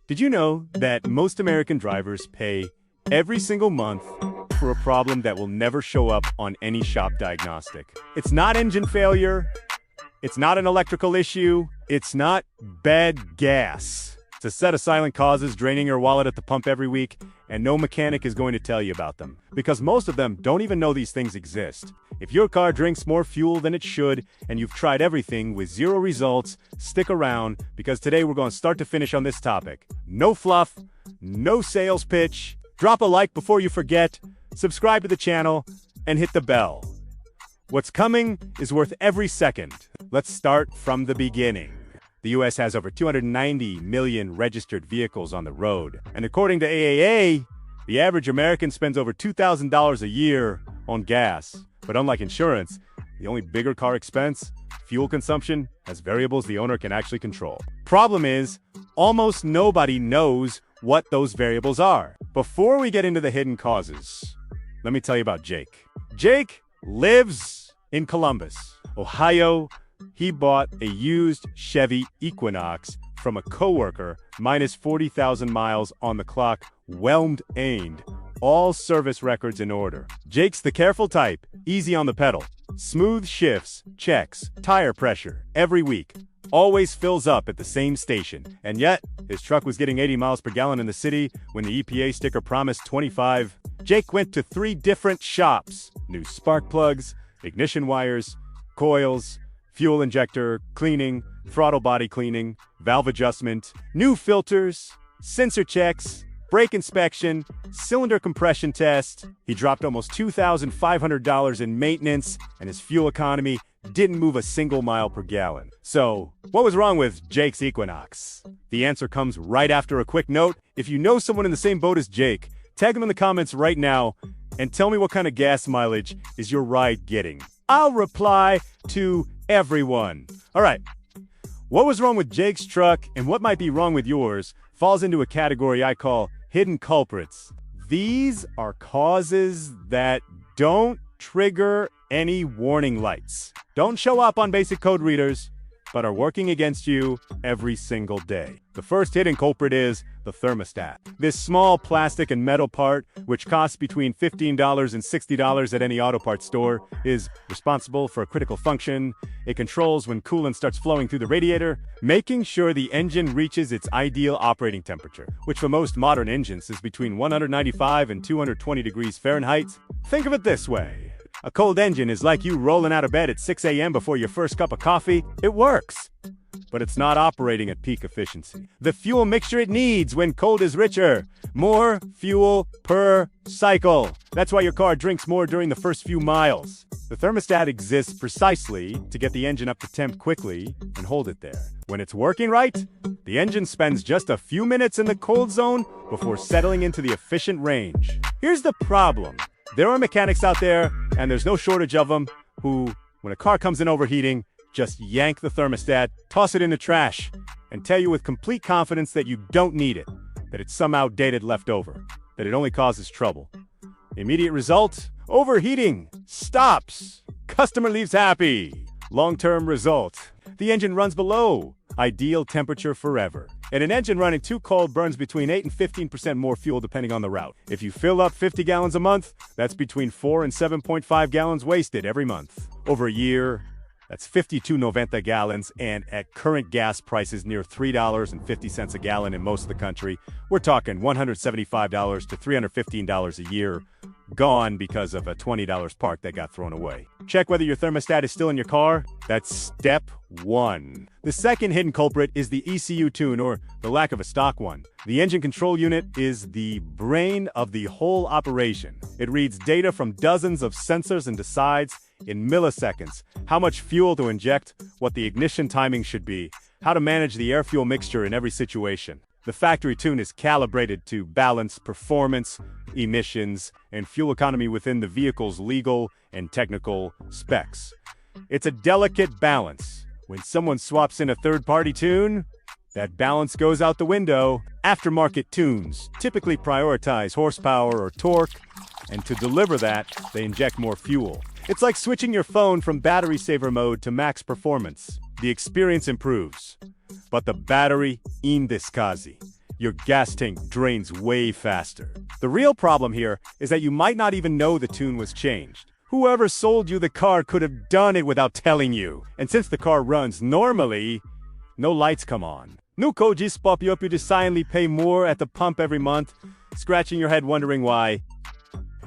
Did you know that most American drivers pay every single month for a problem that will never show up on any shop diagnostic? It's not engine failure. It's not an electrical issue. It's not bad gas. It's a set of silent causes draining your wallet at the pump every week, and no mechanic is going to tell you about them, because most of them don't even know these things exist. If your car drinks more fuel than it should, and you've tried everything with zero results, stick around, because today we're going start to finish on this topic. No fluff, no sales pitch. Drop a like before you forget, subscribe to the channel, and hit the bell. What's coming is worth every second. Let's start from the beginning. The US has over 290 million registered vehicles on the road, and according to AAA, the average American spends over $2,000 a year on gas. But unlike insurance, the only bigger car expense, fuel consumption, has variables the owner can actually control. Problem is, almost nobody knows what those variables are. Before we get into the hidden causes, let me tell you about Jake. Jake lives in Columbus, Ohio. He bought a used Chevy Equinox from a coworker, minus 40,000 miles on the clock, whelmed-ained, all service records in order. Jake's the careful type, easy on the pedal, smooth shifts, checks, tire pressure, every week, always fills up at the same station. And yet, his truck was getting 80 miles per gallon in the city when the EPA sticker promised 25. Jake went to 3 different shops, new spark plugs, ignition wires, coils, fuel injector cleaning, throttle body cleaning, valve adjustment, new filters, sensor checks, brake inspection, cylinder compression test. He dropped almost $2,500 in maintenance, and his fuel economy didn't move a single mile per gallon. So, what was wrong with Jake's Equinox? The answer comes right after a quick note. If you know someone in the same boat as Jake, tag them in the comments right now and tell me what kind of gas mileage is your ride getting. I'll reply to everyone. All right. What was wrong with Jake's truck and what might be wrong with yours falls into a category I call hidden culprits. These are causes that don't trigger any warning lights, don't show up on basic code readers, but are working against you every single day. The first hidden culprit is the thermostat. This small plastic and metal part, which costs between $15 and $60 at any auto parts store, is responsible for a critical function. It controls when coolant starts flowing through the radiator, making sure the engine reaches its ideal operating temperature, which for most modern engines is between 195 and 220 degrees Fahrenheit. Think of it this way. A cold engine is like you rolling out of bed at 6 a.m. before your first cup of coffee. It works, but it's not operating at peak efficiency. The fuel mixture it needs when cold is richer. More fuel per cycle. That's why your car drinks more during the first few miles. The thermostat exists precisely to get the engine up to temp quickly and hold it there. When it's working right, the engine spends just a few minutes in the cold zone before settling into the efficient range. Here's the problem. There are mechanics out there, and there's no shortage of them, who, when a car comes in overheating, just yank the thermostat, toss it in the trash, and tell you with complete confidence that you don't need it, that it's some outdated leftover, that it only causes trouble. Immediate result? Overheating stops. Customer leaves happy. Long-term result? The engine runs below ideal temperature forever. And an engine running too cold burns between 8 and 15% more fuel depending on the route. If you fill up 50 gallons a month, that's between 4 and 7.5 gallons wasted every month. Over a year, that's 52.90 gallons, and at current gas prices near $3.50 a gallon in most of the country, we're talking $175 to $315 a year, gone because of a $20 part that got thrown away. Check whether your thermostat is still in your car. That's step 1. The second hidden culprit is the ECU tune, or the lack of a stock one. The engine control unit is the brain of the whole operation. It reads data from dozens of sensors and decides in milliseconds how much fuel to inject, what the ignition timing should be, how to manage the air-fuel mixture in every situation. The factory tune is calibrated to balance performance, emissions, and fuel economy within the vehicle's legal and technical specs. It's a delicate balance. When someone swaps in a third-party tune, that balance goes out the window. Aftermarket tunes typically prioritize horsepower or torque, and to deliver that, they inject more fuel. It's like switching your phone from battery saver mode to max performance. The experience improves, but the battery in discasi. your gas tank drains way faster. The real problem here is that you might not even know the tune was changed. Whoever sold you the car could have done it without telling you. And since the car runs normally, no lights come on. Nuko jispop you to silently pay more at the pump every month, scratching your head wondering why.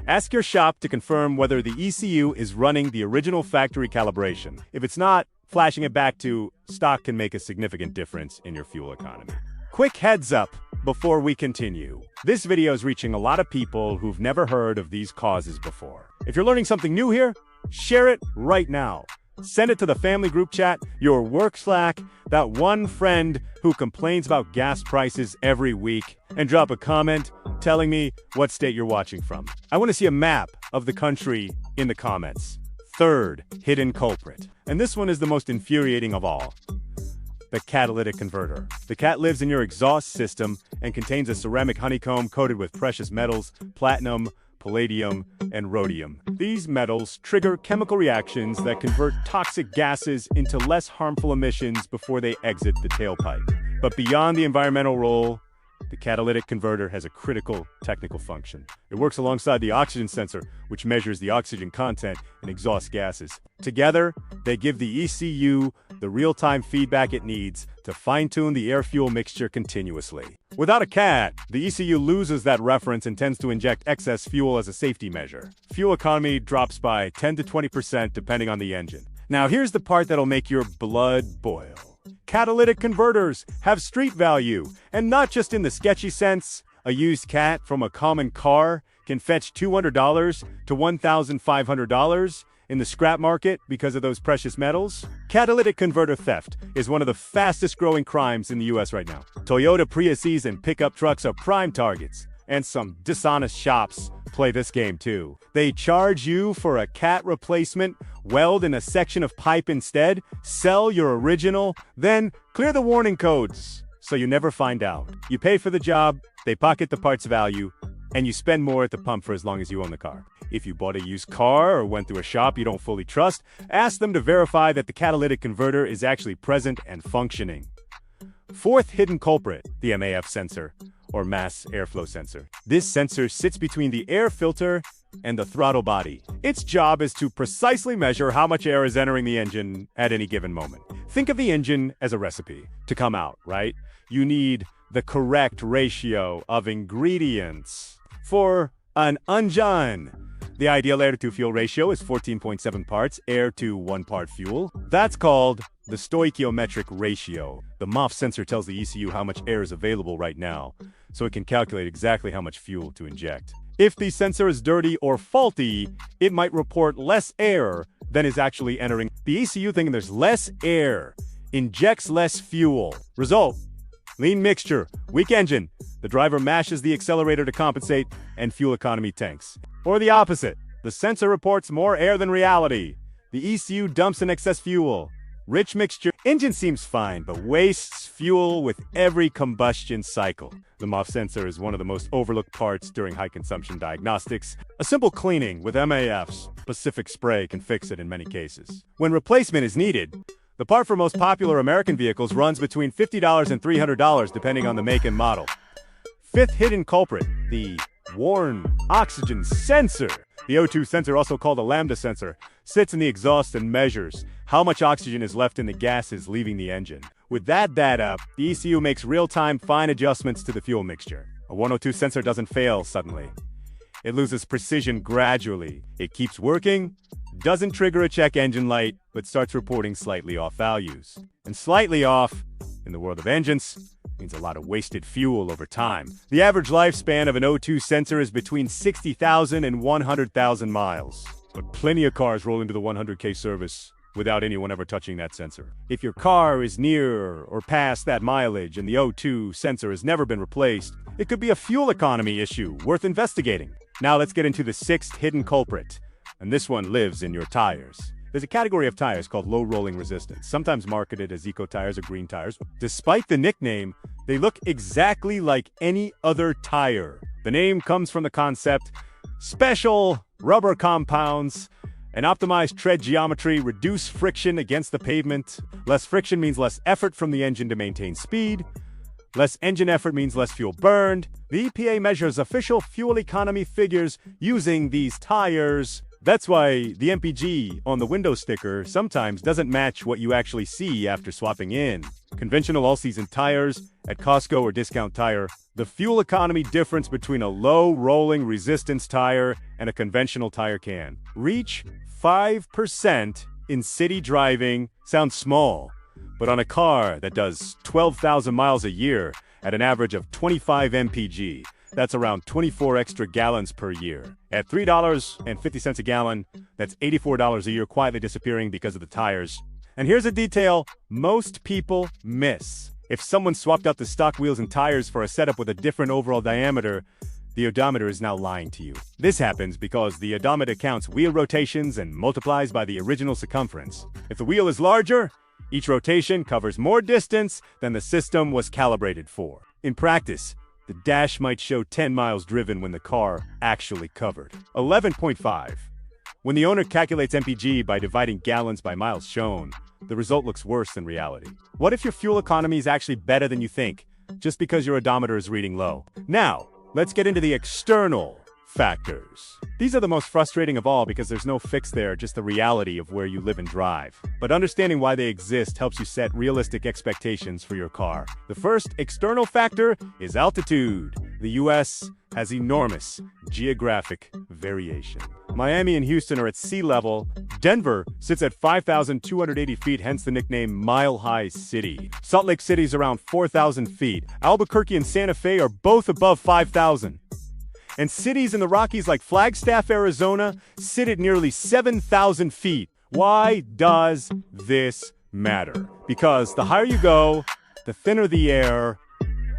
Ask your shop to confirm whether the ECU is running the original factory calibration. If it's not, flashing it back to stock can make a significant difference in your fuel economy. Quick heads up before we continue. This video is reaching a lot of people who've never heard of these causes before. If you're learning something new here, share it right now. Send it to the family group chat, your work Slack, that one friend who complains about gas prices every week, and drop a comment telling me what state you're watching from. I want to see a map of the country in the comments. Third hidden culprit. And this one is the most infuriating of all. The catalytic converter. The cat lives in your exhaust system and contains a ceramic honeycomb coated with precious metals, platinum, palladium, and rhodium. These metals trigger chemical reactions that convert toxic gases into less harmful emissions before they exit the tailpipe. But beyond the environmental role, the catalytic converter has a critical technical function. It works alongside the oxygen sensor, which measures the oxygen content in exhaust gases. Together, they give the ECU the real-time feedback it needs to fine-tune the air-fuel mixture continuously. Without a CAT, the ECU loses that reference and tends to inject excess fuel as a safety measure. Fuel economy drops by 10 to 20% depending on the engine. Now here's the part that'll make your blood boil. Catalytic converters have street value, and not just in the sketchy sense. A used cat from a common car can fetch $200 to $1,500 in the scrap market because of those precious metals. Catalytic converter theft is one of the fastest growing crimes in the US right now. Toyota Priuses and pickup trucks are prime targets, and some dishonest shops play this game too. They charge you for a cat replacement, weld in a section of pipe instead, sell your original, then clear the warning codes so you never find out. You pay for the job, they pocket the parts value, and you spend more at the pump for as long as you own the car. If you bought a used car or went through a shop you don't fully trust, ask them to verify that the catalytic converter is actually present and functioning. Fourth hidden culprit, the MAF sensor, or mass airflow sensor. This sensor sits between the air filter and the throttle body. Its job is to precisely measure how much air is entering the engine at any given moment. Think of the engine as a recipe to come out, right? You need the correct ratio of ingredients for an engine. The ideal air-to-fuel ratio is 14.7 parts air to 1 part fuel. That's called the stoichiometric ratio. The MAF sensor tells the ECU how much air is available right now, so it can calculate exactly how much fuel to inject. If the sensor is dirty or faulty, it might report less air than is actually entering. The ECU, thinking there's less air, injects less fuel. Result: lean mixture, weak engine. The driver mashes the accelerator to compensate, and fuel economy tanks. Or the opposite. The sensor reports more air than reality. The ECU dumps in excess fuel. Rich mixture. Engine seems fine, but wastes fuel with every combustion cycle. The MAF sensor is one of the most overlooked parts during high-consumption diagnostics. A simple cleaning with MAF's Pacific Spray can fix it in many cases. When replacement is needed, the part for most popular American vehicles runs between $50 and $300 depending on the make and model. Fifth hidden culprit, the worn oxygen sensor. The O2 sensor, also called a lambda sensor, sits in the exhaust and measures how much oxygen is left in the gases leaving the engine. With that data, the ECU makes real-time fine adjustments to the fuel mixture. A 102 sensor doesn't fail suddenly. It loses precision gradually. It keeps working, doesn't trigger a check engine light, but starts reporting slightly off values. And slightly off, in the world of engines, means a lot of wasted fuel over time. The average lifespan of an O2 sensor is between 60,000 and 100,000 miles. But plenty of cars roll into the 100K service without anyone ever touching that sensor. If your car is near or past that mileage and the O2 sensor has never been replaced, it could be a fuel economy issue worth investigating. Now let's get into the sixth hidden culprit, and this one lives in your tires. There's a category of tires called low rolling resistance, sometimes marketed as eco tires or green tires. Despite the nickname, they look exactly like any other tire. The name comes from the concept: special rubber compounds, an optimized tread geometry, reduce friction against the pavement. Less friction means less effort from the engine to maintain speed. Less engine effort means less fuel burned. The EPA measures official fuel economy figures using these tires. That's why the MPG on the window sticker sometimes doesn't match what you actually see after swapping in. Conventional all-season tires at Costco or Discount Tire, the fuel economy difference between a low rolling resistance tire and a conventional tire can reach 5% in city driving. Sounds small, but on a car that does 12,000 miles a year at an average of 25 mpg, that's around 24 extra gallons per year. At $3.50 a gallon, that's $84 a year quietly disappearing because of the tires. And here's a detail most people miss. If someone swapped out the stock wheels and tires for a setup with a different overall diameter, the odometer is now lying to you. This happens because the odometer counts wheel rotations and multiplies by the original circumference. If the wheel is larger, each rotation covers more distance than the system was calibrated for. In practice, the dash might show 10 miles driven when the car actually covered 11.5. When the owner calculates MPG by dividing gallons by miles shown, the result looks worse than reality. What if your fuel economy is actually better than you think, just because your odometer is reading low? Now, let's get into the external factors. These are the most frustrating of all because there's no fix there, just the reality of where you live and drive. But understanding why they exist helps you set realistic expectations for your car. The first external factor is altitude. The US has enormous geographic variation. Miami and Houston are at sea level. Denver sits at 5,280 feet, hence the nickname Mile High City. Salt Lake City is around 4,000 feet. Albuquerque and Santa Fe are both above 5,000. And cities in the Rockies like Flagstaff, Arizona, sit at nearly 7,000 feet. Why does this matter? Because the higher you go, the thinner the air,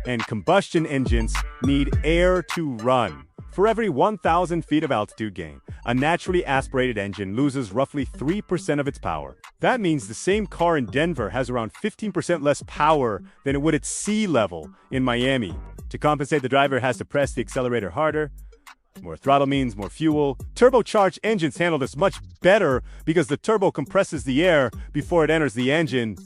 and combustion engines need air to run. For every 1,000 feet of altitude gain, a naturally aspirated engine loses roughly 3% of its power. That means the same car in Denver has around 15% less power than it would at sea level in Miami. To compensate, the driver has to press the accelerator harder. More throttle means more fuel. Turbocharged engines handle this much better because the turbo compresses the air before it enters the engine,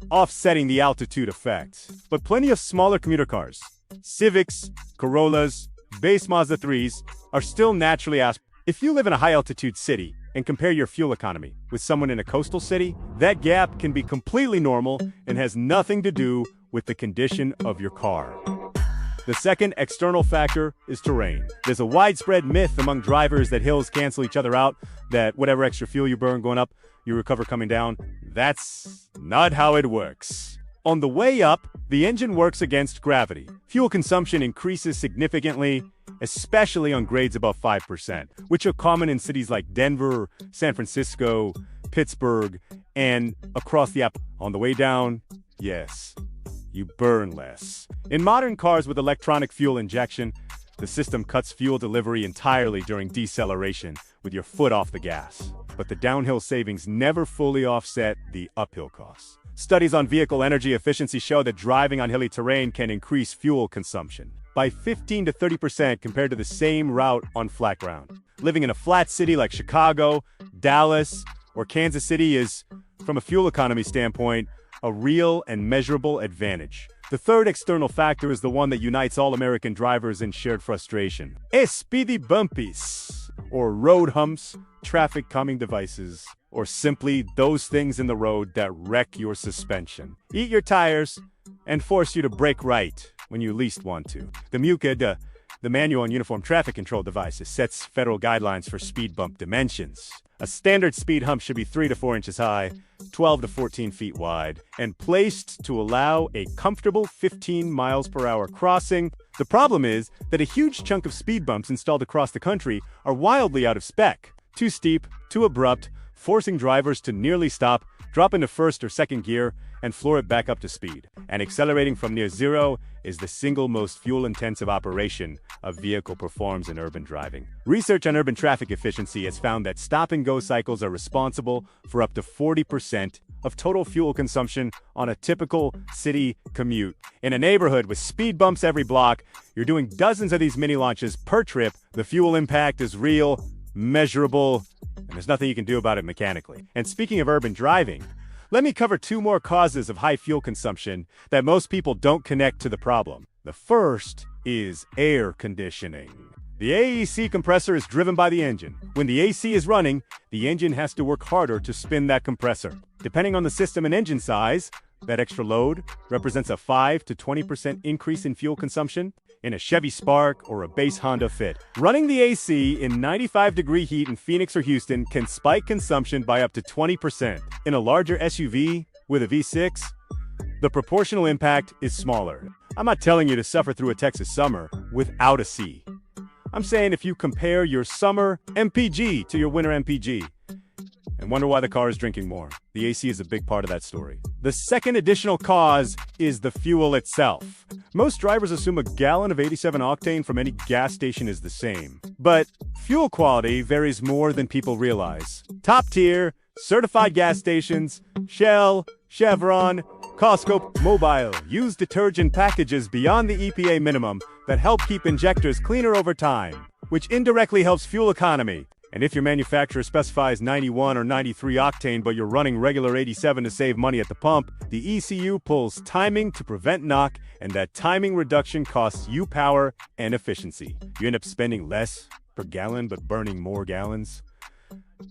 offsetting the altitude effect. But plenty of smaller commuter cars, Civics, Corollas, base Mazda 3s, are still naturally aspirated. If you live in a high-altitude city and compare your fuel economy with someone in a coastal city, that gap can be completely normal and has nothing to do with the condition of your car. The second external factor is terrain. There's a widespread myth among drivers that hills cancel each other out, that whatever extra fuel you burn going up, you recover coming down. That's not how it works. On the way up, the engine works against gravity. Fuel consumption increases significantly, especially on grades above 5%, which are common in cities like Denver, San Francisco, Pittsburgh, and across the app. On the way down, yes, you burn less. In modern cars with electronic fuel injection, the system cuts fuel delivery entirely during deceleration with your foot off the gas. But the downhill savings never fully offset the uphill costs. Studies on vehicle energy efficiency show that driving on hilly terrain can increase fuel consumption by 15 to 30% compared to the same route on flat ground. Living in a flat city like Chicago, Dallas, or Kansas City is, from a fuel economy standpoint, a real and measurable advantage. The third external factor is the one that unites all American drivers in shared frustration. Speedy bumpies, or road humps, traffic calming devices, or simply those things in the road that wreck your suspension, eat your tires, and force you to brake right when you least want to. The MUCA, the Manual on Uniform Traffic Control Devices, sets federal guidelines for speed bump dimensions. A standard speed hump should be 3 to 4 inches high, 12 to 14 feet wide, and placed to allow a comfortable 15 miles per hour crossing. The problem is that a huge chunk of speed bumps installed across the country are wildly out of spec. Too steep, too abrupt, forcing drivers to nearly stop, drop into first or second gear, and floor it back up to speed. And accelerating from near zero is the single most fuel-intensive operation a vehicle performs in urban driving. Research on urban traffic efficiency has found that stop-and-go cycles are responsible for up to 40% of total fuel consumption on a typical city commute. In a neighborhood with speed bumps every block, you're doing dozens of these mini launches per trip. The fuel impact is real, measurable, and there's nothing you can do about it mechanically. And speaking of urban driving, Let me cover 2 more causes of high fuel consumption that most people don't connect to the problem. The first is air conditioning. The AEC compressor is driven by the engine. When the AC is running, the engine has to work harder to spin that compressor. Depending on the system and engine size, that extra load represents a 5 to 20% increase in fuel consumption in a Chevy Spark or a base Honda Fit. Running the AC in 95-degree heat in Phoenix or Houston can spike consumption by up to 20%. In a larger SUV with a V6, the proportional impact is smaller. I'm not telling you to suffer through a Texas summer without a C. I'm saying if you compare your summer MPG to your winter MPG and wonder why the car is drinking more, the AC is a big part of that story. The second additional cause is the fuel itself. Most drivers assume a gallon of 87 octane from any gas station is the same. But fuel quality varies more than people realize. Top tier, certified gas stations, Shell, Chevron, Costco, Mobil use detergent packages beyond the EPA minimum that help keep injectors cleaner over time, which indirectly helps fuel economy. And if your manufacturer specifies 91 or 93 octane but you're running regular 87 to save money at the pump, the ECU pulls timing to prevent knock, and that timing reduction costs you power and efficiency. You end up spending less per gallon but burning more gallons.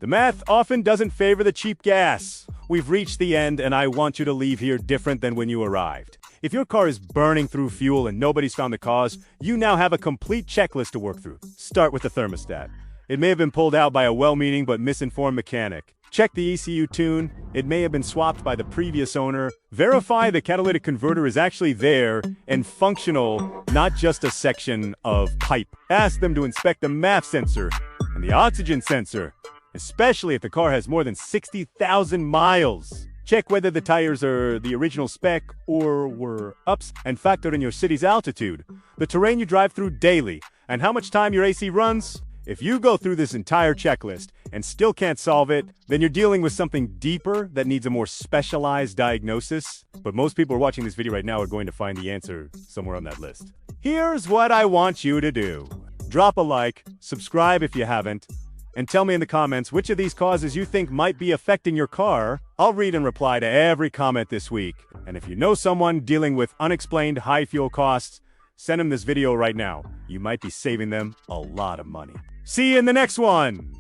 The math often doesn't favor the cheap gas. We've reached the end, and I want you to leave here different than when you arrived. If your car is burning through fuel and nobody's found the cause, you now have a complete checklist to work through. Start with the thermostat. It may have been pulled out by a well-meaning but misinformed mechanic. Check the ECU tune. It may have been swapped by the previous owner. Verify the catalytic converter is actually there and functional, not just a section of pipe. Ask them to inspect the MAF sensor and the oxygen sensor, especially if the car has more than 60,000 miles. Check whether the tires are the original spec or were ups, and factor in your city's altitude, the terrain you drive through daily, and how much time your AC runs. If you go through this entire checklist and still can't solve it, then you're dealing with something deeper that needs a more specialized diagnosis. But most people who are watching this video right now are going to find the answer somewhere on that list. Here's what I want you to do. Drop a like, subscribe if you haven't, and tell me in the comments which of these causes you think might be affecting your car. I'll read and reply to every comment this week. And if you know someone dealing with unexplained high fuel costs, send them this video right now. You might be saving them a lot of money. See you in the next one.